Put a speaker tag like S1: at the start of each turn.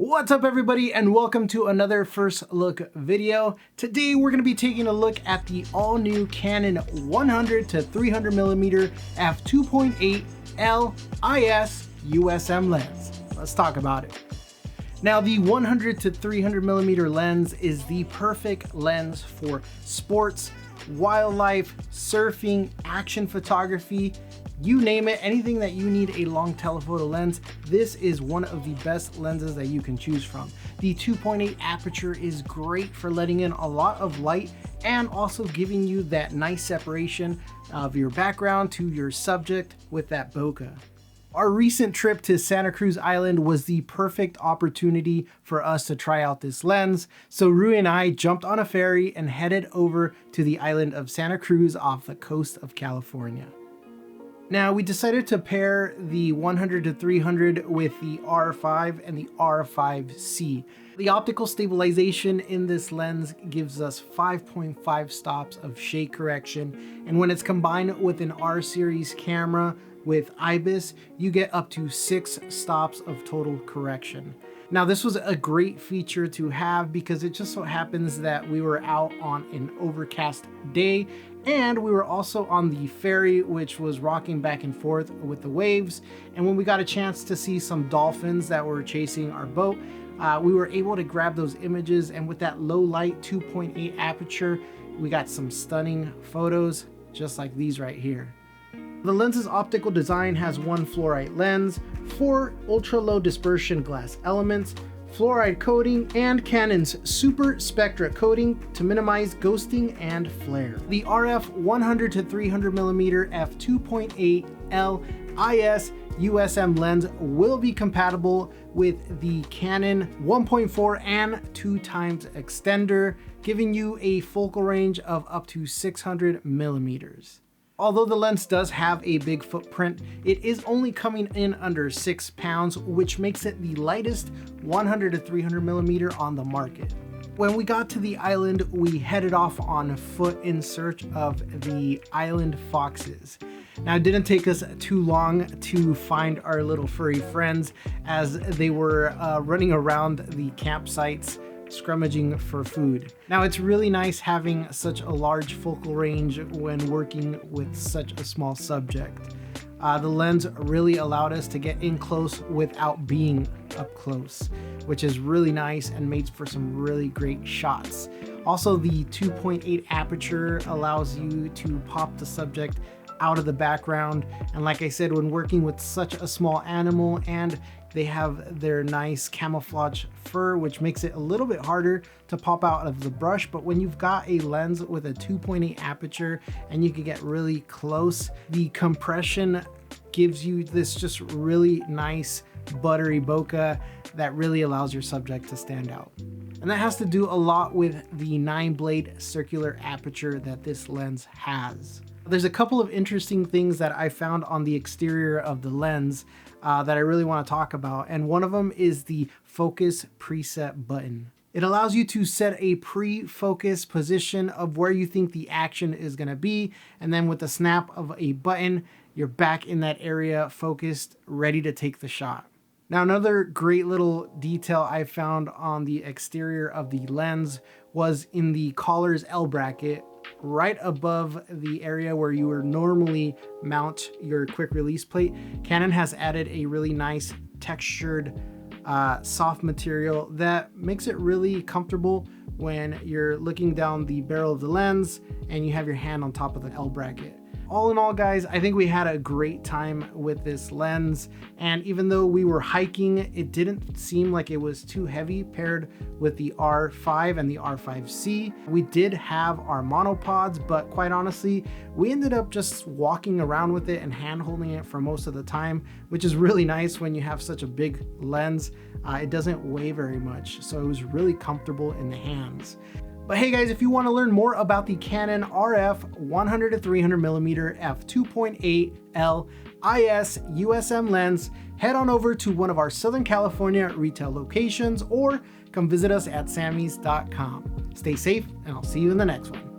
S1: What's up everybody, and welcome to another first look video. Today we're going to be taking a look at the all new Canon 100 to 300mm f2.8 L IS USM lens. Let's talk about it. Now, the 100 to 300mm lens is the perfect lens for sports, wildlife, surfing, action photography, you name it, anything that you need a long telephoto lens, this is one of the best lenses that you can choose from. The 2.8 aperture is great for letting in a lot of light and also giving you that nice separation of your background to your subject with that bokeh. Our recent trip to Santa Cruz Island was the perfect opportunity for us to try out this lens. So Rui and I jumped on a ferry and headed over to the island of Santa Cruz off the coast of California. Now, we decided to pair the 100 to 300 with the R5 and the R5C. The optical stabilization in this lens gives us 5.5 stops of shade correction, and when it's combined with an R series camera with IBIS, you get up to 6 stops of total correction. Now, this was a great feature to have because it just so happens that we were out on an overcast day and we were also on the ferry, which was rocking back and forth with the waves. And when we got a chance to see some dolphins that were chasing our boat, we were able to grab those images, and with that low light 2.8 aperture, we got some stunning photos just like these right here. The lens's optical design has one fluorite lens, 4 ultra low dispersion glass elements, fluoride coating, and Canon's Super Spectra coating to minimize ghosting and flare. The RF 100 to 300mm f2.8 L IS USM lens will be compatible with the Canon 1.4 and 2x extender, giving you a focal range of up to 600mm. Although the lens does have a big footprint, it is only coming in under 6 pounds, which makes it the lightest 100 to 300mm on the market. When we got to the island, we headed off on foot in search of the island foxes. Now, it didn't take us too long to find our little furry friends as they were running around the campsites scrummaging for food. Now, it's really nice having such a large focal range when working with such a small subject. The lens really allowed us to get in close without being up close, which is really nice and made for some really great shots. Also, the 2.8 aperture allows you to pop the subject out of the background, and like I said, when working with such a small animal, and they have their nice camouflage fur, which makes it a little bit harder to pop out of the brush. But when you've got a lens with a 2.8 aperture and you can get really close, the compression gives you this just really nice buttery bokeh that really allows your subject to stand out. And that has to do a lot with the 9-blade circular aperture that this lens has. There's a couple of interesting things that I found on the exterior of the lens that I really want to talk about, and one of them is the focus preset button. It allows you to set a pre-focus position of where you think the action is going to be, and then with the snap of a button, you're back in that area focused, ready to take the shot. Now, another great little detail I found on the exterior of the lens was in the collar's L bracket, right above the area where you would normally mount your quick release plate. Canon has added a really nice textured soft material that makes it really comfortable when you're looking down the barrel of the lens and you have your hand on top of the L bracket. All in all, guys, I think we had a great time with this lens, and even though we were hiking, it didn't seem like it was too heavy paired with the R5 and the R5C. We did have our monopods, but quite honestly, we ended up just walking around with it and hand holding it for most of the time, which is really nice when you have such a big lens. It doesn't weigh very much, so it was really comfortable in the hands. But hey guys, if you want to learn more about the Canon RF 100 to 300mm f2.8 L IS USM lens, head on over to one of our Southern California retail locations or come visit us at Samys.com. Stay safe, and I'll see you in the next one.